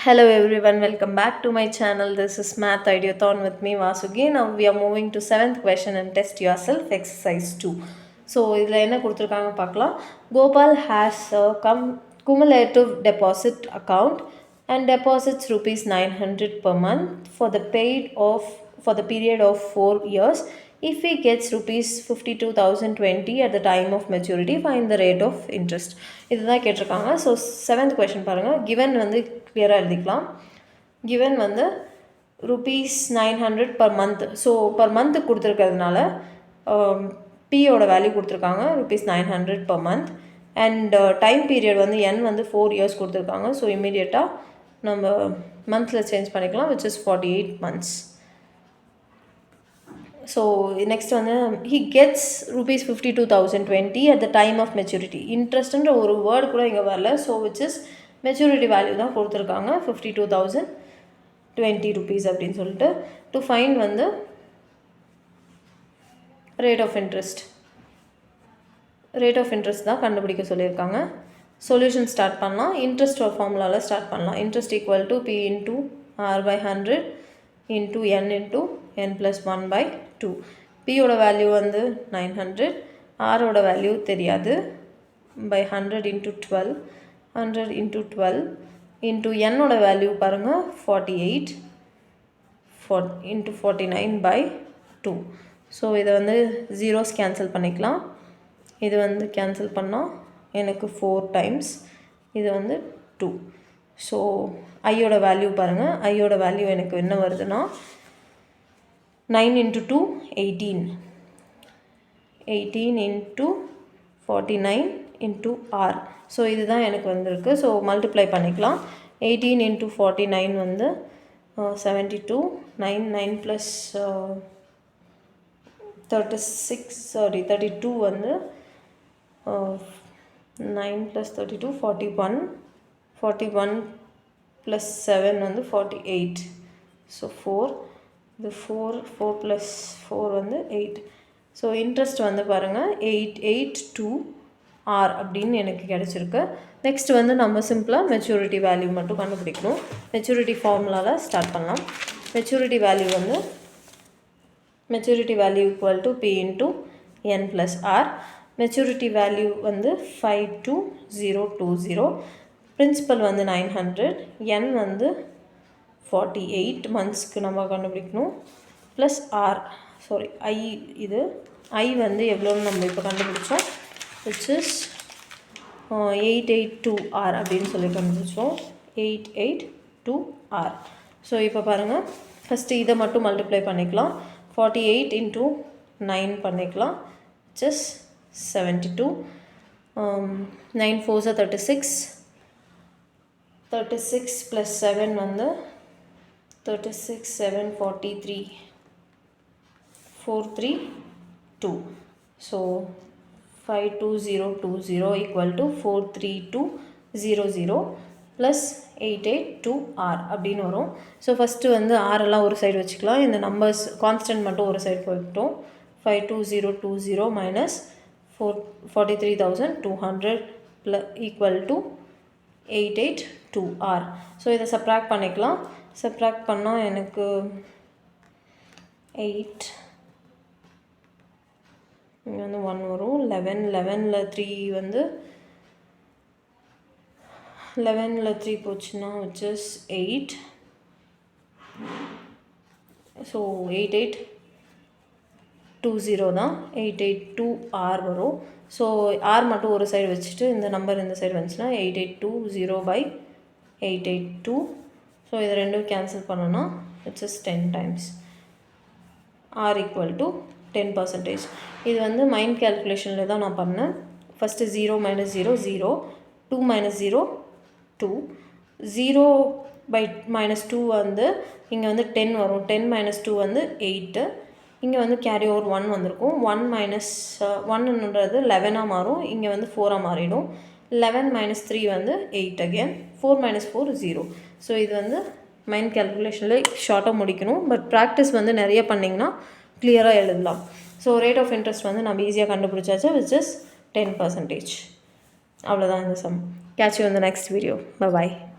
Hello everyone, welcome back to my channel. This is Math Ideathon with me Vasugi. Now we are moving to 7th question and test yourself exercise 2. So இதில் என்ன கொடுத்துருக்காங்க பார்க்கலாம். Gopal has a cumulative deposit account and deposits rupees 900 per month for the period of 4 years. If he gets rupees 52,020 at the time of maturity, find the rate of interest. இதுதான் கேட்டிருக்காங்க. So 7th question பாருங்கள். Given வந்து கிளியராக எழுதிக்கலாம். Given வந்து rupees 900 per month. So per month கொடுத்துருக்கிறதுனால பியோட value கொடுத்துருக்காங்க rupees 900 per month. And time period வந்து n வந்து 4 இயர்ஸ் கொடுத்துருக்காங்க. ஸோ இமீடியட்டாக நம்ம மந்தில் சேஞ்ச் பண்ணிக்கலாம், which is 48 months. So next வந்து he gets rupees 52,020 at the time of maturity. இன்ட்ரெஸ்ட்ன்ற ஒரு வேர்டு கூட இங்கே வரல. So which is maturity value தான் கொடுத்துருக்காங்க 52,020 rupees அப்படின்னு சொல்லிட்டு. டு ஃபைண்ட் வந்து ரேட் ஆஃப் இன்ட்ரெஸ்ட் தான் கண்டுபிடிக்க சொல்லியிருக்காங்க. சொல்யூஷன் ஸ்டார்ட் பண்ணலாம். இன்ட்ரெஸ்ட் ஒரு ஃபார்முலாவில் ஸ்டார்ட் பண்ணலாம். Interest equal to P into R by 100 into N into n + 1/2. பியோட வேல்யூ வந்து 900, ஆரோட வேல்யூ தெரியாது. பை 100 இன்டூ 12, 100 இன்டூ 12 இன்டூ என்னோட வேல்யூ பாருங்கள் 48 இன்டூ 49/2. ஸோ இதை வந்து ஜீரோஸ் கேன்சல் பண்ணிக்கலாம். இது வந்து கேன்சல் பண்ணால் எனக்கு 4 டைம்ஸ், இது வந்து 2. ஸோ ஐயோட வேல்யூ பாருங்கள். ஐயோட வேல்யூ எனக்கு என்ன வருதுன்னா 9 into 2 18, 18 into 49 into R. So இதுதான் எனக்கு வந்திருக்கு. ஸோ மல்டிப்ளை பண்ணிக்கலாம். 18 இன்ட்டு 49 வந்து 72, 9 ப்ளஸ் 32 வந்து 9 ப்ளஸ் 32 41 ப்ளஸ் 7 வந்து 48. ஸோ 4, இது 4 ப்ளஸ் 4 வந்து 8. ஸோ இன்ட்ரெஸ்ட் வந்து பாருங்கள் 882 ஆர் அப்படின்னு எனக்கு கிடச்சிருக்கு. நெக்ஸ்ட் வந்து நம்ம சிம்பிளாக மெச்சூரிட்டி வேல்யூ மட்டும் கண்டுபிடிக்கணும். மெச்சூரிட்டி ஃபார்முலாவில் ஸ்டார்ட் பண்ணலாம். Maturity value equal to P into N plus R. Maturity value வந்து 52020. பிரின்சிபல் வந்து 900, என் வந்து 48 மந்த்ஸ்க்கு நம்ம கண்டுபிடிக்கணும். ப்ளஸ் ஆர், சாரி ஐ, இது ஐ வந்து எவ்வளோன்னு நம்ம இப்போ கண்டுபிடிச்சோம், which is 882 ஆர் அப்படின்னு சொல்லி கண்டுபிடிச்சோம். 882 ஆர். ஸோ இப்போ பாருங்கள், ஃபஸ்ட்டு இதை மட்டும் மல்டிப்ளை பண்ணிக்கலாம். 48 இன்ட்டு 9 பண்ணிக்கலாம், which is 72. 9 4s 36 ப்ளஸ் 7 வந்து 36, 7 43, 432. So 52020 equal to 43200 plus 882 R அப்படின்னு வரும். ஸோ ஃபஸ்ட்டு வந்து ஆரெல்லாம் ஒரு சைடு வச்சுக்கலாம். இந்த நம்பர்ஸ் கான்ஸ்டன்ட் மட்டும் ஒரு சைடு போய்ட்டோம். 52020 minus 43,200 equal to 882 R. So இதை சப்ராக்ட் பண்ணிக்கலாம். சப்ராக்ட் பண்ணால் எனக்கு 8, இங்கே வந்து 1 வரும். 11ல் 3 வந்து 11ல் 3 போச்சுன்னா which is 8. ஸோ 8820 தான் 882 ஆர் வரும். ஸோ ஆர் மட்டும் ஒரு சைடு வச்சுட்டு இந்த நம்பர் இந்த சைடு வந்துச்சுன்னா 8820/882. ஸோ இது ரெண்டும் கேன்சல் பண்ணோன்னா which is 10 times. R equal to 10%. இது வந்து மைண்ட் கேல்குலேஷனில் தான் நான் பண்ணேன். ஃபஸ்ட்டு 0 - 0 0, 2 - 0 2, 0/-2 வந்து இங்கே வந்து 10 வரும். 10 - 2 வந்து 8. இங்கே வந்து கேரி ஓவர் 1 வந்திருக்கும். 1 - 1ன்றது 11ஆக மாறும். இங்கே வந்து 4ஆக மாறிடும். 11 - 3 வந்து 8 அகேன். 4 - 4 0. ஸோ இது வந்து மைண்ட் கேல்குலேஷனில் ஷார்ட்டாக முடிக்கணும். பட் ப்ராக்டிஸ் வந்து நிறைய பண்ணிங்கன்னா கிளியராக எழுதலாம். ஸோ ரேட் ஆஃப் இன்ட்ரெஸ்ட் வந்து நம்ம ஈஸியாக கண்டுபிடிச்சாச்சு, which is 10%. அவ்வளோதான் இந்த some. Catch you in the next video. Bye bye.